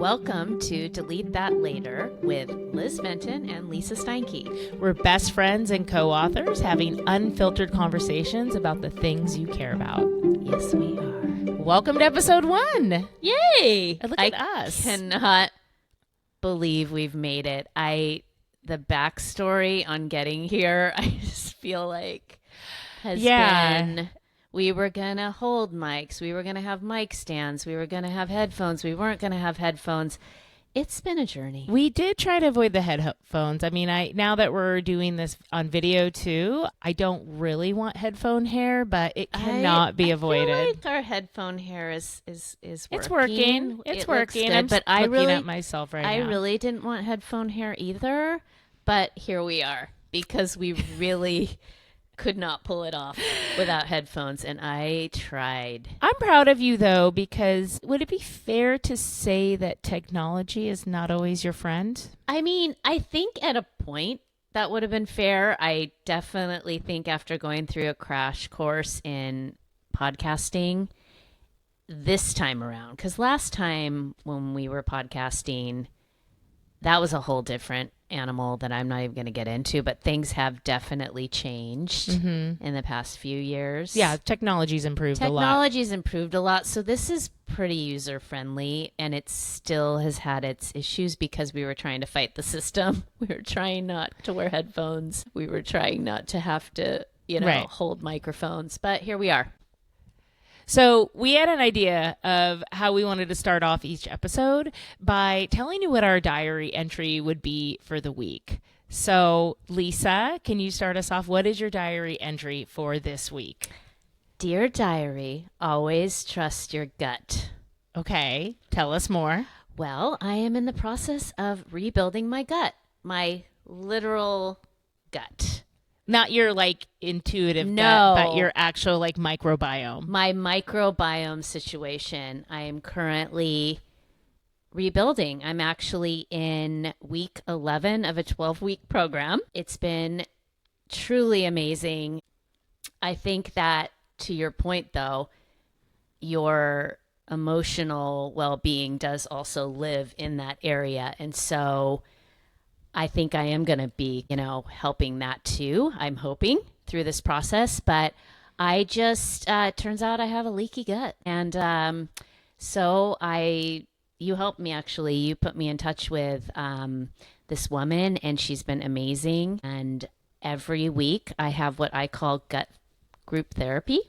Welcome to Delete That Later with Liz Fenton and Lisa Steinke. We're best friends and co-authors having unfiltered conversations about the things you care about. Yes, we are. Welcome to episode 1. Yay! Look at us. I cannot believe we've made it. The backstory on getting here, I just feel like has been... We were going to hold mics. We were going to have mic stands. We were going to have headphones. We weren't going to have headphones. It's been a journey. We did try to avoid the headphones. I mean, now that we're doing this on video too, I don't really want headphone hair, but it cannot be avoided. I feel like our headphone hair is working. It's working. It's working. Good, I'm but looking at myself right now. I really didn't want headphone hair either, but here we are because we really could not pull it off without headphones, and I tried. I'm proud of you, though, because would it be fair to say that technology is not always your friend? I mean, I think at a point that would have been fair. I definitely think after going through a crash course in podcasting this time around, because last time when we were podcasting, that was a whole different animal that I'm not even going to get into, but things have definitely changed in the past few years. Yeah, technology's improved a lot. Technology's improved a lot, so this is pretty user-friendly, and it still has had its issues because we were trying to fight the system. We were trying not to wear headphones. We were trying not to have to, hold microphones, but here we are. So we had an idea of how we wanted to start off each episode by telling you what our diary entry would be for the week. So, Lisa, can you start us off? What is your diary entry for this week? Dear diary, always trust your gut. Okay, tell us more. Well, I am in the process of rebuilding my gut, my literal gut. Not your intuitive gut, but your actual microbiome. My microbiome situation. I am currently rebuilding. I'm actually in week 11 of a 12-week program. It's been truly amazing. I think that, to your point though, your emotional well-being does also live in that area. And so I think I am going to be, helping that too. I'm hoping through this process, but I just, turns out I have a leaky gut. And so you helped me actually. You put me in touch with this woman, and she's been amazing. And every week I have what I call gut group therapy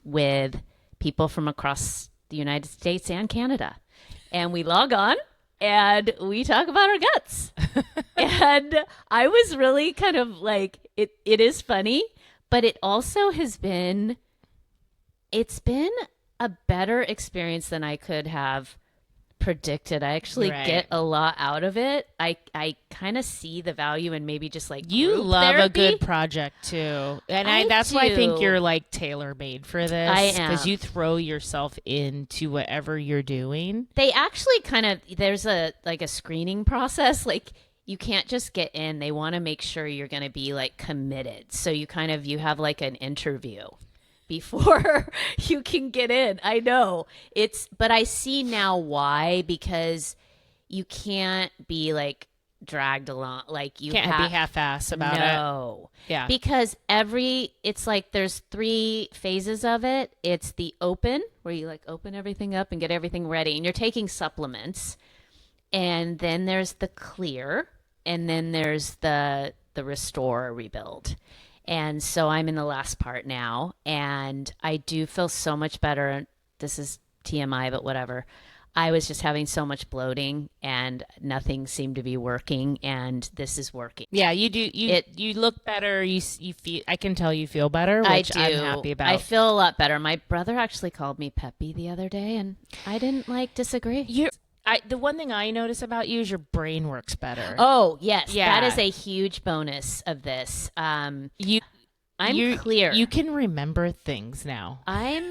with people from across the United States and Canada. And we log on and we talk about our guts. And I was really kind of it is funny, but it also it's been a better experience than I could have predicted. I actually get a lot out of it. I kind of see the value in maybe just you love therapy. A good project too, and that's why I think you're tailor made for this. I am, because you throw yourself into whatever you're doing. They actually there's a screening process. You can't just get in. They want to make sure you're going to be committed. So you have an interview before you can get in. I know but I see now why, because you can't be dragged along. You can't be half-ass about it. No. Yeah. Because it's there's 3 phases of it. It's the open, where you open everything up and get everything ready, and you're taking supplements. And then there's the clear, and then there's the restore or rebuild. And so I'm in the last part now, and I do feel so much better. This is TMI, but whatever. I was just having so much bloating, and nothing seemed to be working, and this is working. Yeah, you do. You look better. You feel. I can tell you feel better, which I'm happy about. I feel a lot better. My brother actually called me Peppy the other day, and I didn't disagree. The one thing I notice about you is your brain works better. Oh, yes. Yeah. That is a huge bonus of this. I'm clear. You can remember things now.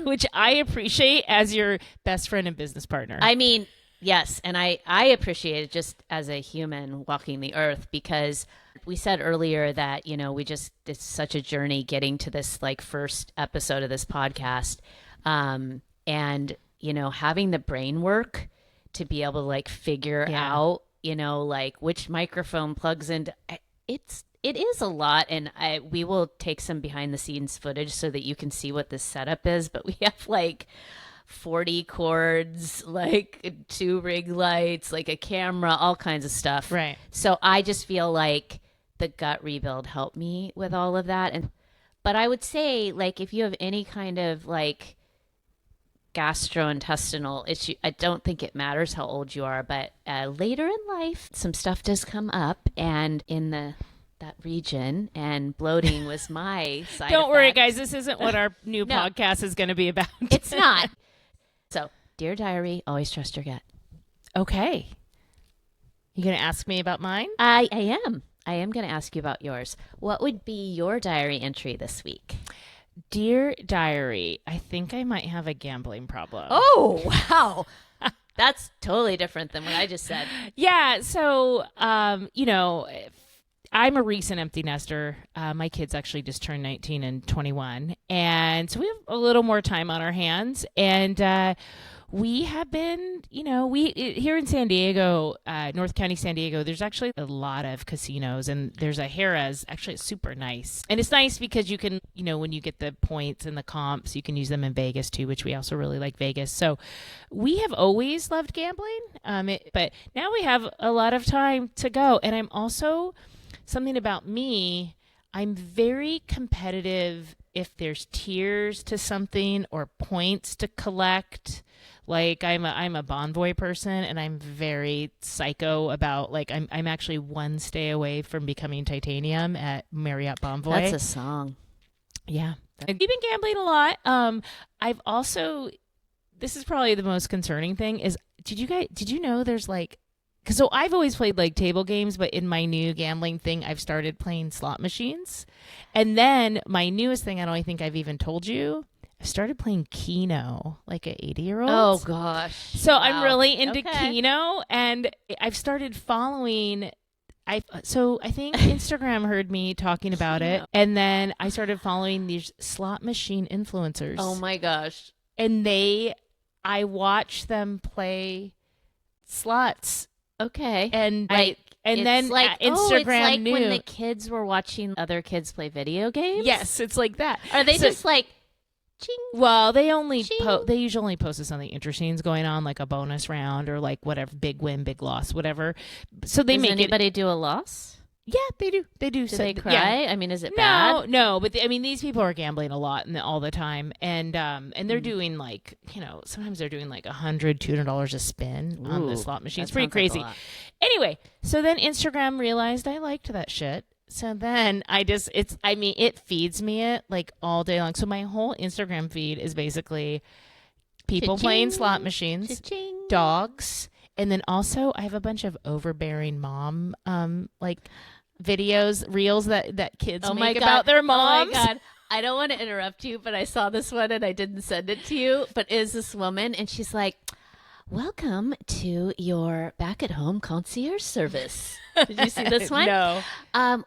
Which I appreciate as your best friend and business partner. I mean, yes. And I appreciate it just as a human walking the earth, because we said earlier that, it's such a journey getting to this first episode of this podcast. And, having the brain work to be able to like figure Yeah. out, like which microphone plugs into. It is a lot, and we will take some behind the scenes footage so that you can see what this setup is. But we have like 40 cords, like 2 ring lights, like a camera, all kinds of stuff. Right. So I just feel like the gut rebuild helped me with all of that. But I would say, like, if you have any kind of like gastrointestinal issue, I don't think it matters how old you are, but later in life, some stuff does come up, and in that region, and bloating was my side. Don't worry, effect. guys. This isn't what our new No. podcast is going to be about. It's not. So, dear diary, always trust your gut. Okay. You going to ask me about mine? I am. I am going to ask you about yours. What would be your diary entry this week? Dear diary, I think I might have a gambling problem. Oh, wow. That's totally different than what I just said. Yeah. So, I'm a recent empty nester. My kids actually just turned 19 and 21. And so we have a little more time on our hands. And we have been, here in San Diego, North County, San Diego, there's actually a lot of casinos. And there's a Harrah's. Actually, it's super nice. And it's nice because you can, when you get the points and the comps, you can use them in Vegas too, which we also really like Vegas. So we have always loved gambling. But now we have a lot of time to go. And I'm also... Something about me, I'm very competitive if there's tiers to something or points to collect. Like I'm a Bonvoy person, and I'm very psycho about like I'm actually one stay away from becoming titanium at Marriott Bonvoy. That's a song. Yeah. We've been gambling a lot. I've also, this is probably the most concerning thing is, did you know there's like, so I've always played like table games, but in my new gambling thing, I've started playing slot machines. And then my newest thing, I don't think I've even told you, I started playing Keno like an 80-year-old. Oh, gosh. So Wow. I'm really into Okay. Keno, and I've started following. I think Instagram heard me talking about it, and then I started following these slot machine influencers. Oh, my gosh. And I watch them play slots. Okay. And Right. and then like, Instagram it's like knew. when the kids were watching other kids play video games. Yes, it's like that. Are they So- just like, ching? Well, they only Ching. they usually post if something interesting is going on, like a bonus round or like whatever, big win, big loss, whatever. So they Does make anybody do a loss? Yeah, they do. They do. Do So- they cry? yeah. I mean, is it bad? No, but these people are gambling a lot and all the time, and they're doing like sometimes they're doing like $100-$200 a spin on the Ooh, slot machine. that It's pretty sounds like a crazy. lot. Anyway, so then Instagram realized I liked that shit. So then it feeds me it like all day long. So my whole Instagram feed is basically people playing Cha-ching. slot machines, Cha-ching. dogs, and then also I have a bunch of overbearing mom like videos, reels that kids Oh my make God. about their moms. Oh my God. I don't want to interrupt you, but I saw this one and I didn't send it to you. But is this woman, and she's like, "Welcome to your back at home concierge service." Did you see this one? No.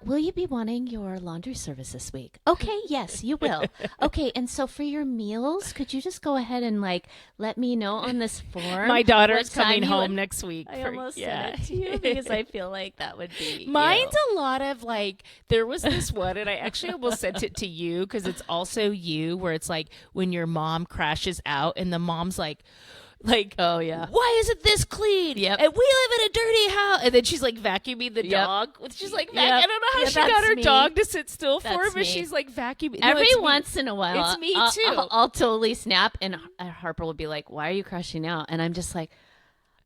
Will you be wanting your laundry service this week? Okay, yes, you will. Okay, and so for your meals, could you just go ahead and like let me know on this form? My daughter's what time coming you home would- next week. I for- almost yeah. sent it to you because I feel like that would be Mine's you. a lot of like, there was this one, and I actually almost sent it to you because it's also you, where it's like when your mom crashes out and the mom's like, Oh yeah. why isn't this clean? Yep. And we live in a dirty house. And then she's like vacuuming the Yep. dog. She's like, Yep. I don't know how Yeah, she got that's her me. dog to sit still for her, That's but me. she's like vacuuming. No, Every it's me. once in a while, It's me I'll- too. I'll totally snap, and Harper will be like, "Why are you crashing out?" And I'm just like,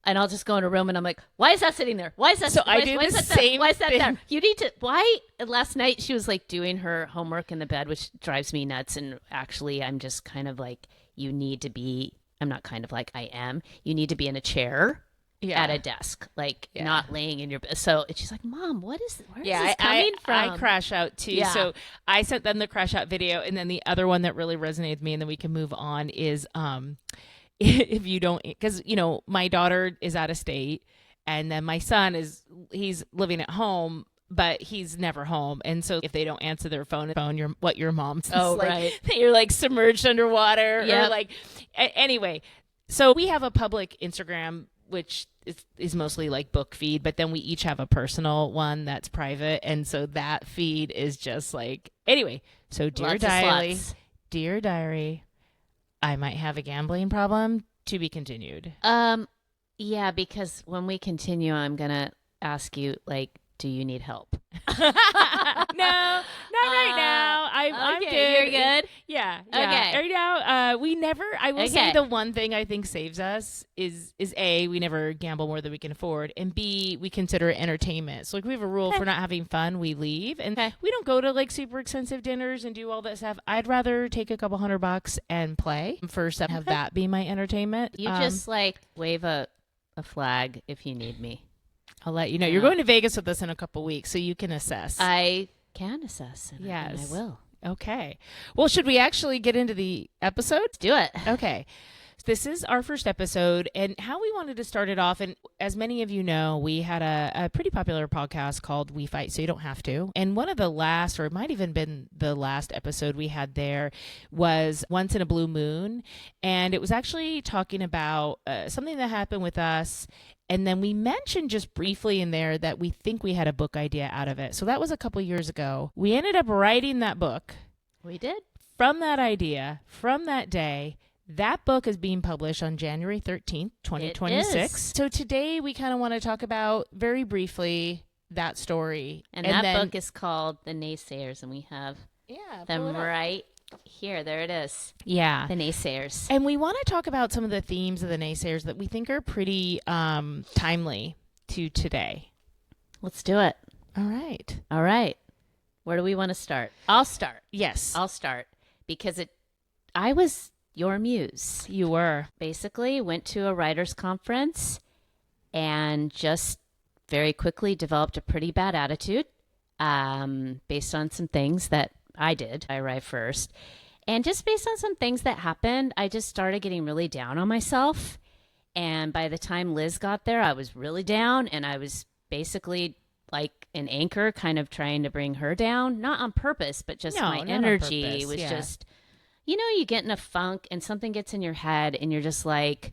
and I'll just go in a room, and I'm like, "Why is that sitting there? Why is that?" So I why, do why the is that there? same Why is that thing. there? You need to. Why? Last night she was like doing her homework in the bed, which drives me nuts. And actually, I'm just kind of like, you need to be. I'm not kind of like I am. You need to be in a chair. Yeah. At a desk, like Yeah. not laying in your bed. So and she's like, "Mom, where is this I coming from?" I crash out too. Yeah. So I sent them the crash out video, and then the other one that really resonated with me, and then we can move on is if you don't, because my daughter is out of state, and then my son he's living at home, but he's never home. And so if they don't answer their phone, your mom says, Oh, like, right. you're like submerged underwater. Or Yep. like, anyway. So we have a public Instagram which is mostly like book feed, but then we each have a personal one that's private. And so that feed is just like, anyway, so dear diary, I might have a gambling problem, to be continued. Yeah, because when we continue, I'm gonna ask you, like, do you need help? No, not right now. I'm okay, good. You're good? Yeah. Okay. Right now, we never, I will say Okay. the one thing I think saves us is A, we never gamble more than we can afford, and B, we consider it entertainment. So like we have a rule for not having fun, we leave. And we don't go to like super expensive dinners and do all that stuff. I'd rather take a couple $100 and play first and have that be my entertainment. You just like wave a flag if you need me. I'll let you know. You're going to Vegas with us in a couple weeks, so you can assess. I can assess, and yes. and I will. Okay. Well, should we actually get into the episode? Let's do it. Okay. This is our first episode, and how we wanted to start it off, and as many of you know, we had a pretty popular podcast called We Fight So You Don't Have To, and one of the last, or it might even been the last episode we had there, was Once in a Blue Moon, and it was actually talking about something that happened with us. And then we mentioned just briefly in there that we think we had a book idea out of it. So that was a couple years ago. We ended up writing that book. We did. From that idea, from that day. That book is being published on January 13th, 2026. So today we kind of want to talk about very briefly that story. And that book is called The Naysayers, and we have them right here. There it is. Yeah. The Naysayers. And we want to talk about some of the themes of the Naysayers that we think are pretty timely to today. Let's do it. All right. All right. Where do we want to start? I'll start. Yes. I'll start because I was your muse. You were. Basically went to a writer's conference and just very quickly developed a pretty bad attitude based on some things that I did. I arrived first. And just based on some things that happened, I just started getting really down on myself. And by the time Liz got there, I was really down, and I was basically like an anchor kind of trying to bring her down. Not on purpose, but just my energy was just, you get in a funk and something gets in your head and you're just like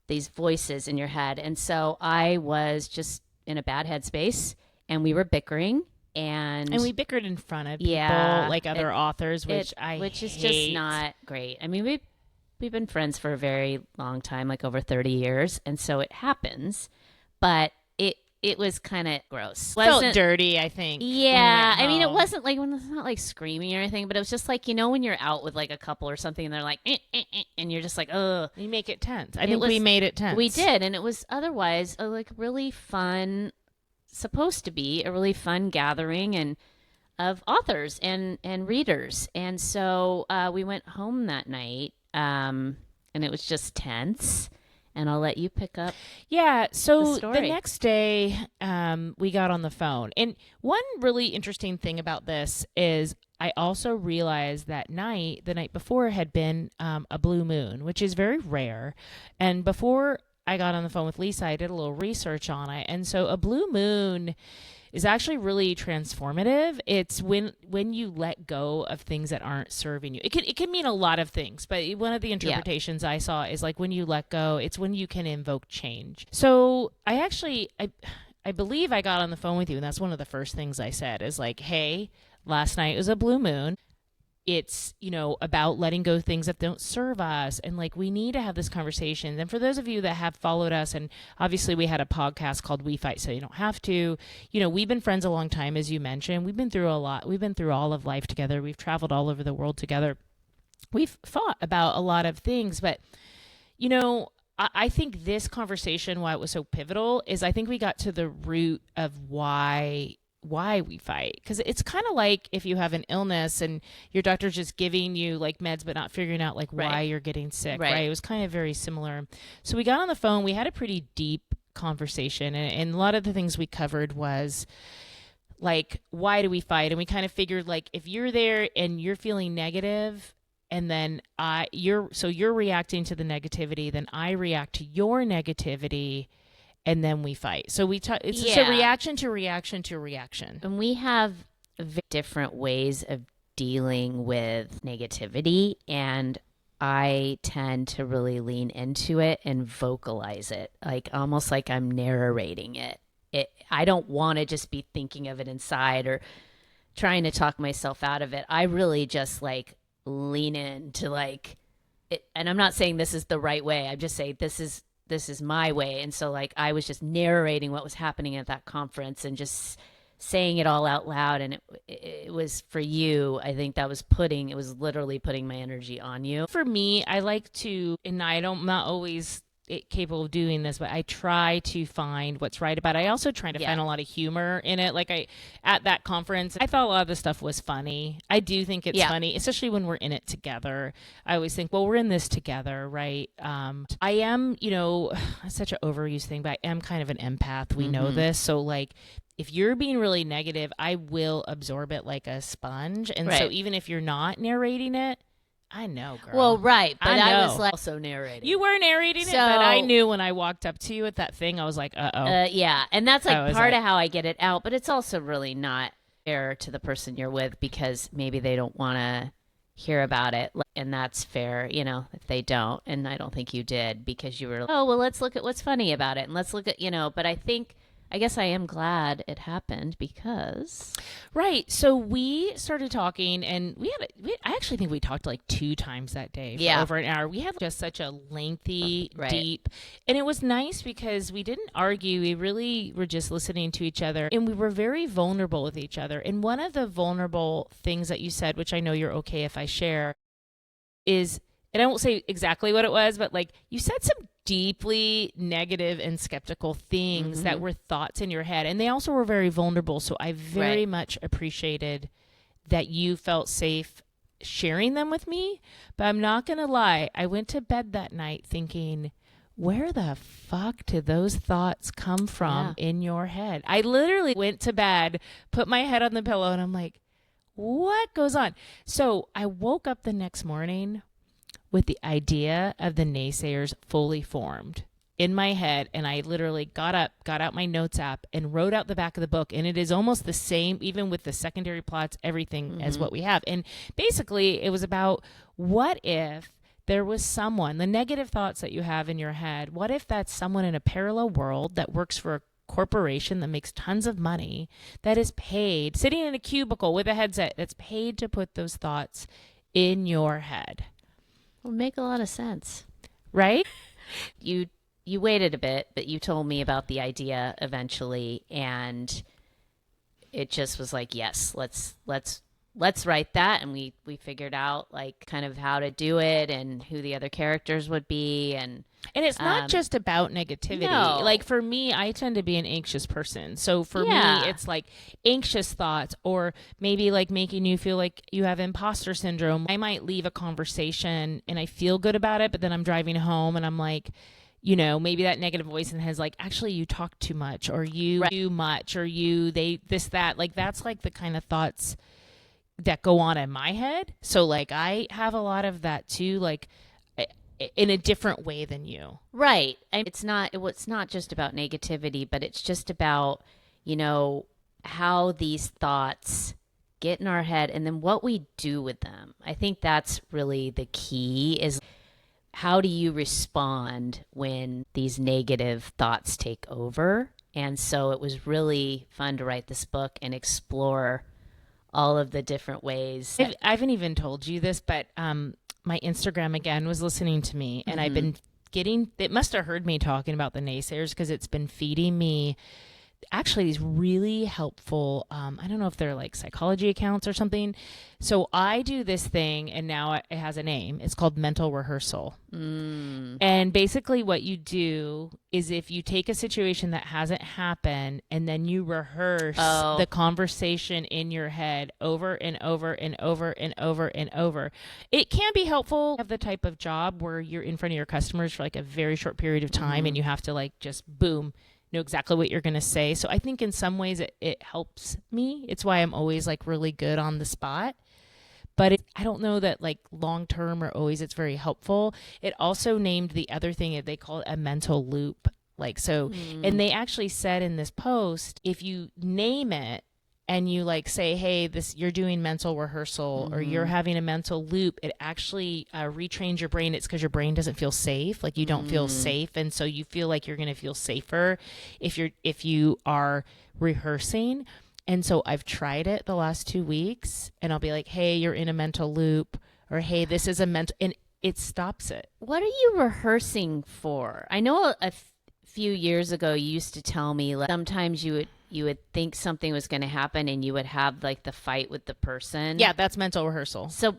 these voices in your head. And so I was just in a bad headspace and we were bickering. And we bickered in front of people, like other authors, which is just not great. I mean, we've been friends for a very long time, like over 30 years, and so it happens. But it was kind of gross. Felt dirty, I think. Yeah, I mean, it wasn't like it's not like screaming or anything, but it was just like when you're out with like a couple or something, and they're like, and you're just like, ugh. You make it tense. I think we made it tense. We did, and it was otherwise like really fun. Supposed to be a really fun gathering and of authors and readers, and so we went home that night and it was just tense, and I'll let you pick up. So the next day we got on the phone, and one really interesting thing about this is I also realized that the night before had been a blue moon, which is very rare, and before I got on the phone with Lisa, I did a little research on it. And so a blue moon is actually really transformative. It's when you let go of things that aren't serving you. It can mean a lot of things, but one of the interpretations I saw is like when you let go, it's when you can invoke change. So I believe I got on the phone with you, and that's one of the first things I said is like, hey, last night was a blue moon. It's, about letting go of things that don't serve us. And like, we need to have this conversation. And for those of you that have followed us, and obviously we had a podcast called We Fight So You Don't Have To, we've been friends a long time, as you mentioned. We've been through a lot. We've been through all of life together. We've traveled all over the world together. We've fought about a lot of things, but, I think this conversation, why it was so pivotal, is I think we got to the root of why we fight, because it's kind of like if you have an illness and your doctor's just giving you like meds but not figuring out like why you're getting sick, right? It was kind of very similar. So we got on the phone, we had a pretty deep conversation, and a lot of the things we covered was like, why do we fight? And we kind of figured like, if you're there and you're feeling negative, and then you're reacting to the negativity, then I react to your negativity, and then we fight. So it's just a reaction to reaction to reaction. And we have different ways of dealing with negativity. And I tend to really lean into it and vocalize it, like almost like I'm narrating it. I don't want to just be thinking of it inside or trying to talk myself out of it. I really just like lean into like it, and I'm not saying this is the right way. I'm just saying this is my way. And so like I was just narrating what was happening at that conference and just saying it all out loud, and it was for you. I think that was putting, it was literally putting my energy on you. For me, I like to, and I'm not always capable of doing this, but I try to find what's right about it. I also try to Yeah. find a lot of humor in it. Like at that conference, I thought a lot of the stuff was funny. I do think it's Yeah. funny, especially when we're in it together. I always think, well, we're in this together, right? I am, such an overused thing, but I am kind of an empath. We know this. So like, if you're being really negative, I will absorb it like a sponge. And so Right. even if you're not narrating it, I know, girl. Well, right, but I I was know. like also narrating. You were narrating it, So- but I knew when I walked up to you at that thing, I was like, uh-oh. Yeah, and that's I like was part like- of how I get it out, but it's also really not fair to the person you're with because maybe they don't want to hear about it, and that's fair, if they don't. And I don't think you did because you were like, oh, well, let's look at what's funny about it, and let's look at, but I guess I am glad it happened because Right. So we started talking, and I actually think we talked like 2 times that day for Yeah. over an hour. We had just such a lengthy, Right. deep, and it was nice because we didn't argue. We really were just listening to each other, and we were very vulnerable with each other. And one of the vulnerable things that you said, which I know you're okay if I share, is, and I won't say exactly what it was, but like you said some deeply negative and skeptical things that were thoughts in your head. And they also were very vulnerable. So I very Right. much appreciated that you felt safe sharing them with me. But I'm not going to lie. I went to bed that night thinking, where the fuck did those thoughts come from in your head? I literally went to bed, put my head on the pillow, and I'm like, what goes on? So I woke up the next morning with the idea of the Naysayers fully formed in my head, and I literally got out my notes app and wrote out the back of the book, and it is almost the same, even with the secondary plots, everything as what we have. And basically it was about, what if there was someone, the negative thoughts that you have in your head, what if that's someone in a parallel world that works for a corporation that makes tons of money, that is paid, sitting in a cubicle with a headset, that's paid to put those thoughts in your head. it would make a lot of sense. Right? You waited a bit, but you told me about the idea eventually, and it just was like, yes, let's write that. And we figured out like kind of how to do it and who the other characters would be. And it's not just about negativity. no. Like for me, I tend to be an anxious person. So for Yeah. me, it's like anxious thoughts, or maybe like making you feel like you have imposter syndrome. I might leave a conversation and I feel good about it, but then I'm driving home and I'm like, maybe that negative voice in the head is like, actually, you talk too much, or you do much, or that. Like that's like the kind of thoughts that go on in my head. So like I have a lot of that too, like in a different way than you. right. And it's not just about negativity, but it's just about, how these thoughts get in our head and then what we do with them. I think that's really the key, is how do you respond when these negative thoughts take over? And so it was really fun to write this book and explore all of the different ways. I haven't even told you this, but my Instagram again was listening to me, and I've been getting, it must have heard me talking about the Naysayers because it's been feeding me actually these really helpful, I don't know if they're like psychology accounts or something. So I do this thing, and now it has a name. It's called mental rehearsal. And basically what you do is, if you take a situation that hasn't happened and then you rehearse the conversation in your head over and over and over and over and over, it can be helpful. You have the type of job where you're in front of your customers for like a very short period of time and you have to like just boom, know exactly what you're going to say. So I think in some ways it helps me. It's why I'm always like really good on the spot. But I don't know that like long term or always it's very helpful. It also named the other thing, they call it a mental loop. Like so, and they actually said in this post, if you name it and you like say, hey, this, you're doing mental rehearsal or you're having a mental loop, it actually retrains your brain. It's because your brain doesn't feel safe. Like you don't feel safe. And so you feel like you're going to feel safer if you are rehearsing. And so I've tried it the last 2 weeks, and I'll be like, hey, you're in a mental loop, or hey, this is a mental, and it stops it. What are you rehearsing for? I know a few years ago you used to tell me like sometimes you would think something was going to happen and you would have like the fight with the person. Yeah, that's mental rehearsal. So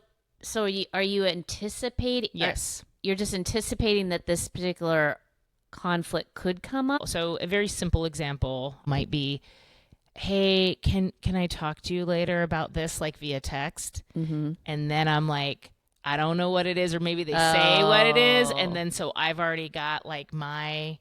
are you anticipating? Yes. You're just anticipating that this particular conflict could come up? So a very simple example might be, hey, can I talk to you later about this, like via text? Mm-hmm. And then I'm like, I don't know what it is, or maybe they say what it is, and then so I've already got like my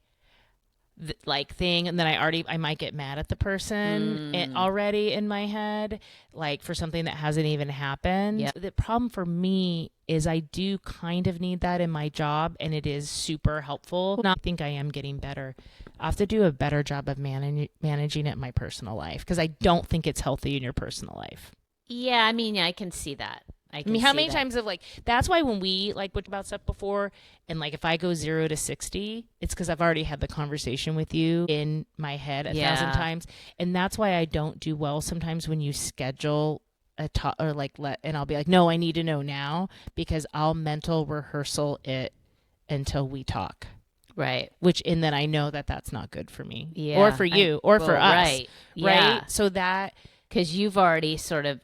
like thing, and then I might get mad at the person already in my head, like for something that hasn't even happened. Yep. The problem for me is I do kind of need that in my job, and it is super helpful. I think I am getting better. I have to do a better job of managing it in my personal life, because I don't think it's healthy in your personal life. Yeah, I mean, I can see that. I mean, how many times have like, that's why when we like talk about stuff before, and like if I go 0 to 60, it's because I've already had the conversation with you in my head 1,000 times. And that's why I don't do well sometimes when you schedule a talk, or like and I'll be like, no, I need to know now, because I'll mental rehearsal it until we talk. Right. And then I know that that's not good for me, or for you, or for us. Right. Yeah. Right. So that, because you've already sort of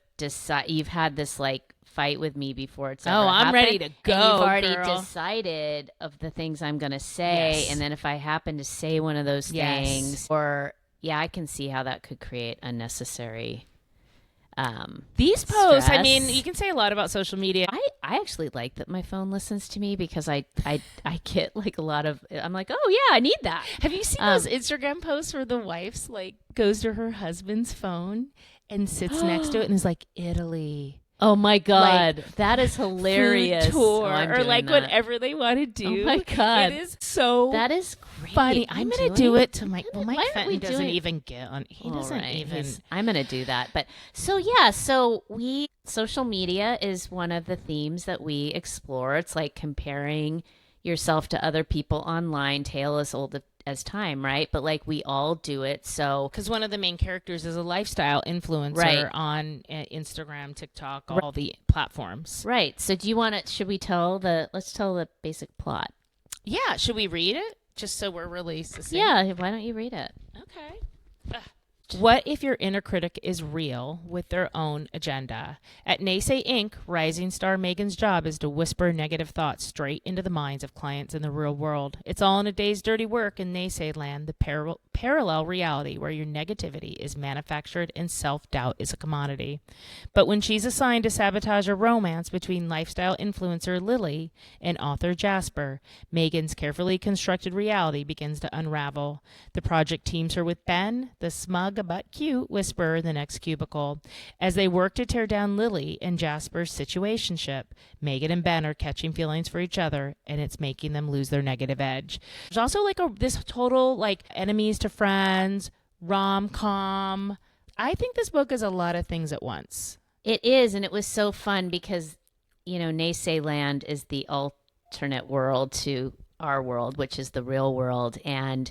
you've had this like fight with me before it's ever I'm happened, ready to go. And you've already girl. decided of the things I'm going to say, and then if I happen to say one of those things, or I can see how that could create unnecessary. These posts, stress. I mean, you can say a lot about social media. I actually like that my phone listens to me, because I get like a lot of, I'm like, oh yeah, I need that. Have you seen those Instagram posts where the wife's like goes to her husband's phone and sits next to it and is like, Italy. Oh my God, like, that is hilarious. Food tour, or like that. Whatever they want to do. Oh my God. It is so that is great. funny. I'm going to do it to my, Mike Fenton doesn't even get on. He doesn't even. I'm going to do that. But so social media is one of the themes that we explore. It's like comparing yourself to other people online, tale as old as time, right? But like we all do it. So because one of the main characters is a lifestyle influencer on Instagram, TikTok, all the platforms. Right. So let's tell the basic plot. Yeah. Should we read it? Just so we're really succinct. Yeah. Why don't you read it? Okay. What if your inner critic is real with their own agenda? At Naysay Inc., rising star Megan's job is to whisper negative thoughts straight into the minds of clients in the real world. It's all in a day's dirty work in Naysay land, the parallel reality where your negativity is manufactured and self-doubt is a commodity. But when she's assigned to sabotage a romance between lifestyle influencer Lily and author Jasper, Megan's carefully constructed reality begins to unravel. The project teams her with Ben, the smug but cute whisperer in the next cubicle. As they work to tear down Lily and Jasper's situationship, Megan and Ben are catching feelings for each other, and it's making them lose their negative edge. There's also like this total like enemies to friends, rom-com. I think this book is a lot of things at once. It is, and it was so fun because, Naysay Land is the alternate world to our world, which is the real world, and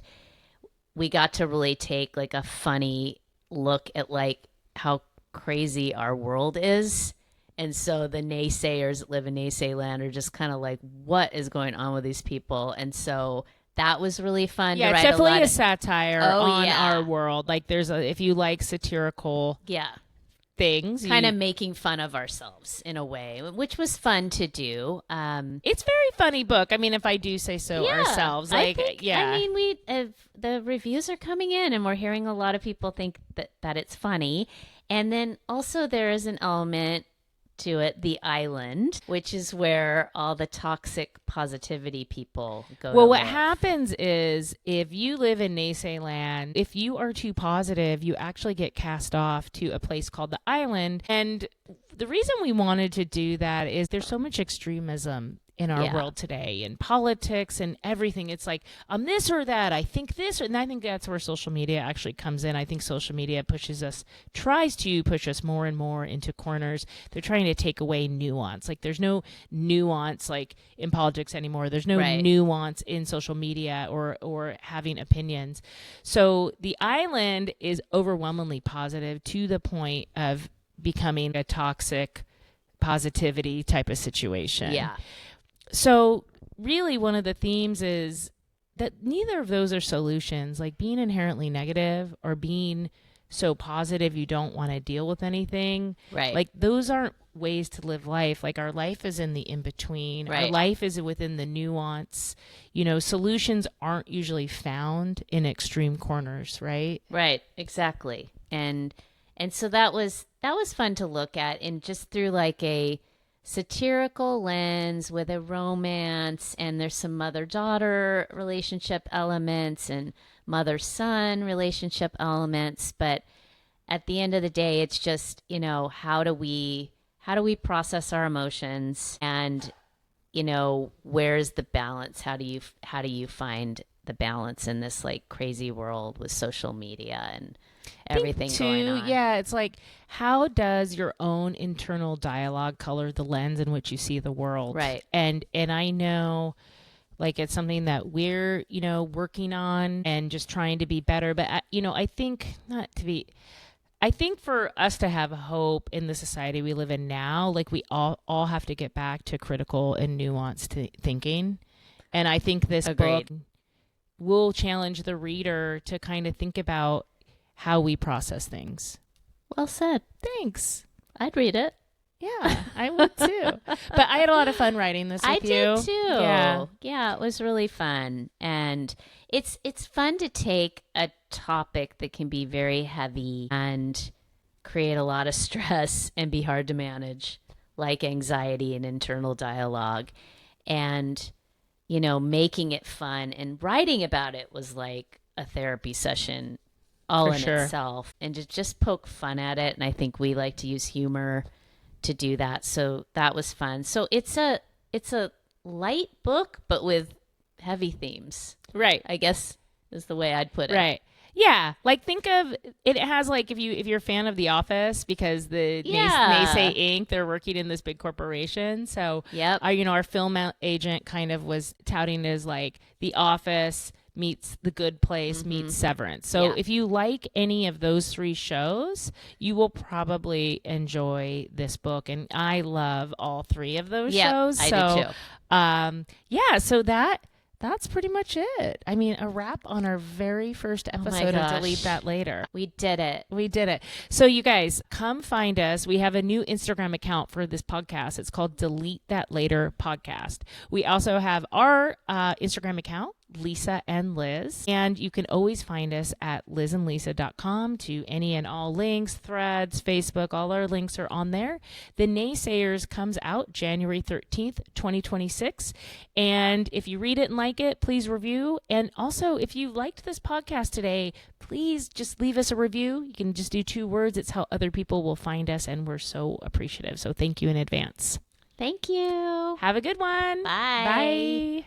we got to really take like a funny look at like how crazy our world is. And so the naysayers that live in Naysay Land are just kind of like, what is going on with these people? And so that was really fun. Yeah, to it's write definitely a satire on yeah. our world. Like if you like satirical things, kind of making fun of ourselves in a way, which was fun to do. It's a very funny book. I mean, if I do say so ourselves, like, I mean, the reviews are coming in, and we're hearing a lot of people think that it's funny. And then also there is an element to it, the island, which is where all the toxic positivity people go. Well, what happens is if you live in Naysay Land, if you are too positive, you actually get cast off to a place called the island. And the reason we wanted to do that is there's so much extremism in our Yeah. world today, in politics and everything. It's like, I'm this or that. I think this. And I think that's where social media actually comes in. I think social media tries to push us more and more into corners. They're trying to take away nuance. Like there's no nuance like in politics anymore. There's no Right. nuance in social media or having opinions. So the island is overwhelmingly positive to the point of becoming a toxic positivity type of situation. Yeah. So really one of the themes is that neither of those are solutions, like being inherently negative or being so positive you don't want to deal with anything. Right. Like those aren't ways to live life. Like our life is in the in between. Our Right. life is within the nuance. Solutions aren't usually found in extreme corners, right? Right, exactly. And so that was fun to look at, and just through like a satirical lens with a romance, and there's some mother-daughter relationship elements and mother-son relationship elements, but at the end of the day it's just, how do we process our emotions, and where's the balance? How do you find the balance in this like crazy world with social media and everything going on? Yeah, it's like, how does your own internal dialogue color the lens in which you see the world? Right. And I know like it's something that we're, working on and just trying to be better. But, I think for us to have hope in the society we live in now, like we all have to get back to critical and nuanced thinking. And I think this Agreed. book will challenge the reader to kind of think about how we process things. Well said. Thanks. I'd read it. Yeah, I would too. But I had a lot of fun writing this with you. I did too. Yeah. Yeah, it was really fun. And it's fun to take a topic that can be very heavy and create a lot of stress and be hard to manage, like anxiety and internal dialogue. And, making it fun and writing about it was like a therapy session all For in sure. itself. And to just poke fun at it. And I think we like to use humor to do that. So that was fun. So it's a light book, but with heavy themes, Right. I guess is the way I'd put it. Right. Yeah, like think of it has like if you're a fan of The Office, because the Yeah. Naysay Inc. they're working in this big corporation. So Yep. our film agent kind of was touting it as like The Office meets The Good Place meets Severance. So Yeah. if you like any of those three shows, you will probably enjoy this book. And I love all three of those Yep, shows. I So do too. yeah, so that's pretty much it. I mean, a wrap on our very first episode of gosh. Delete That Later. We did it. We did it. So you guys, come find us. We have a new Instagram account for this podcast. It's called Delete That Later Podcast. We also have our Instagram account, Lisa and Liz. And you can always find us at lizandlisa.com to any and all links, threads, Facebook. All our links are on there. The Naysayers comes out January 13th, 2026. And if you read it and like it, please review. And also, if you liked this podcast today, please just leave us a review. You can just do 2 words. It's how other people will find us, and we're so appreciative. So thank you in advance. Thank you. Have a good one. Bye. Bye.